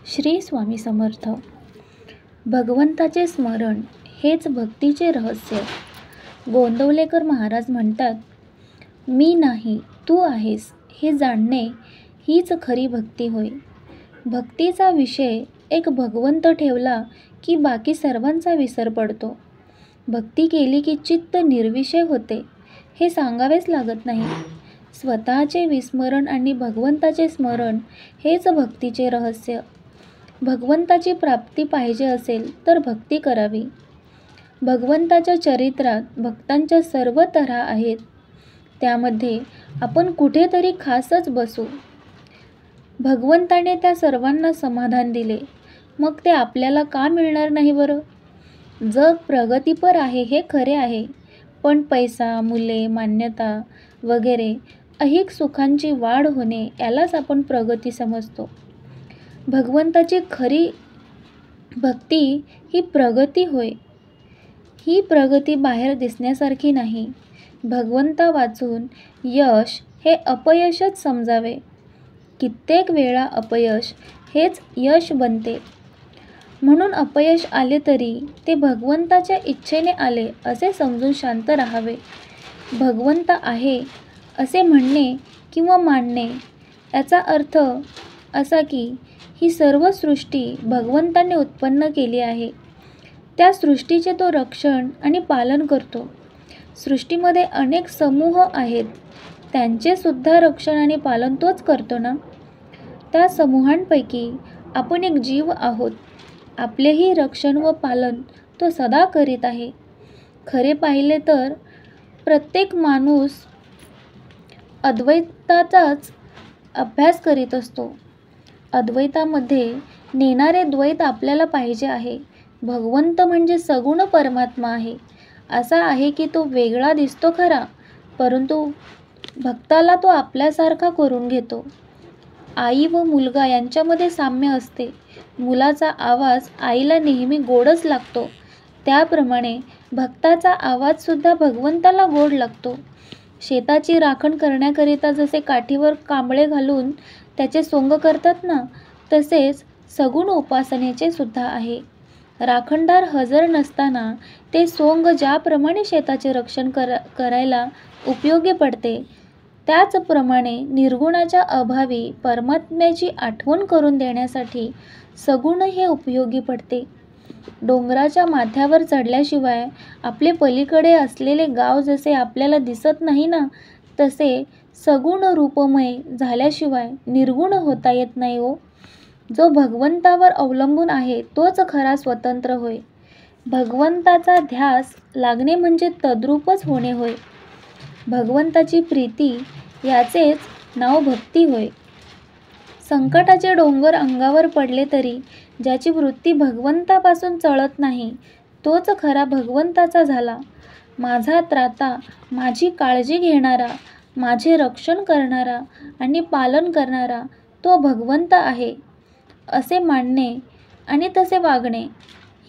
श्री स्वामी समर्थ. भगवंताचे स्मरण हेच भक्तीचे रहस्य. गोंदवलेकर महाराज म्हणतात, मी नाही तू आहेस हे जाणणे हीच खरी भक्ती होय. भक्तीचा विषय एक भगवंत ठेवला की बाकी सर्वांचा विसर पडतो. भक्ती केली की चित्त निर्विषय होते हे सांगावेच लागत नाही. स्वतःचे विस्मरण आणि भगवंताचे स्मरण हेच भक्तीचे रहस्य. भगवंताची प्राप्ती पाहिजे असेल तर भक्ती करावी. भगवंताच्या चरित्रात भक्तांच्या सर्व तऱ्हा आहेत. त्यामध्ये आपण कुठेतरी खासच बसू. भगवंताने त्या सर्वांना समाधान दिले, मग ते आपल्याला का मिळणार नाही बरं? जग प्रगतीपर आहे हे खरे आहे, पण पैसा, मुले, मान्यता वगैरे ऐहिक सुखांची वाढ होणे यालाच आपण प्रगती समजतो. भगवंताची खरी भक्ती ही प्रगती होय. ही प्रगती बाहेर दिसण्यासारखी नाही. भगवंता वाचून यश हे अपयशच समजावे. कित्येक वेळा अपयश हेच यश बनते. म्हणून अपयश आले तरी ते भगवंताच्या इच्छेने आले असे समजून शांत राहावे. भगवंत आहे असे म्हणणे किंवा मानणे याचा अर्थ असा की ही सर्व सृष्टी भगवंताने उत्पन्न केली आहे. त्या सृष्टीचे तो रक्षण आणि पालन करतो. सृष्टीमध्ये अनेक समूह आहेत, त्यांचे सुद्धा रक्षण आणि पालन तोच करतो ना. त्या समूहांपैकी आपण एक जीव आहोत. आपलेही रक्षण व पालन तो सदा करीत आहे. खरे पाहिले तर प्रत्येक माणूस अद्वैताचाच अभ्यास करीत असतो. अद्वैतामध्ये नेणारे द्वैत आपल्याला पाहिजे आहे. भगवंत म्हणजे सगुण परमात्मा आहे. असा आहे की तो वेगळा दिसतो खरा, परंतु भक्ताला तो आपल्यासारखा करून घेतो. आई व मुलगा यांच्यामध्ये साम्य असते. मुलाचा आवाज आईला नेहमी गोडच लागतो. त्याप्रमाणे भक्ताचा आवाजसुद्धा भगवंताला गोड लागतो. शेताची राखण करण्याकरिता जसे काठीवर कांबळे घालून त्याचे सोंग करतात ना, तसेच सगुण उपासनेचे सुद्धा आहे. राखणदार हजर नसताना ते सोंग ज्याप्रमाणे शेताचे रक्षण करायला उपयोगी पडते, त्याचप्रमाणे निर्गुणाच्या अभावी परमात्म्याची आठवण करून देण्यासाठी सगुण हे उपयोगी पडते. डोंगराच्या माथ्यावर चढल्याशिवाय आपले पलीकडे असलेले गाव जसे आपल्याला दिसत नाही ना, तसे सगुण रूपमय झाल्याशिवाय निर्गुण होता येत नाही हो. जो भगवंतावर अवलंबून आहे तोच खरा स्वतंत्र होय. भगवंताचा ध्यास लागणे म्हणजे तद्रूपच होणे होय. भगवंताची प्रीती याचेच नाव भक्ती होय. संकटाचे डोंगर अंगावर पडले तरी ज्याची वृत्ती भगवंतापासून चळत नाही तोच खरा भगवंताचा झाला. माझा त्राता, माझी काळजी घेणारा, माझे रक्षण करणारा आणि पालन करणारा तो भगवंत आहे असे मानणे आणि तसे वागणे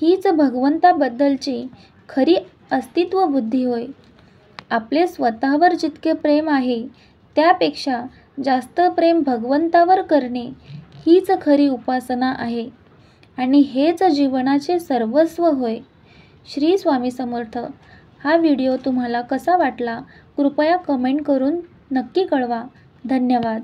हीच भगवंताबद्दलची खरी अस्तित्व बुद्धी होय. आपले स्वतःवर जितके प्रेम आहे त्यापेक्षा जास्त प्रेम भगवंतावर करणे हीच खरी उपासना आहे आणि हेच जीवनाचे सर्वस्व होय. श्री स्वामी समर्थ. हा व्हिडिओ तुम्हाला कसा वाटला कृपया कमेंट करून नक्की कळवा. धन्यवाद.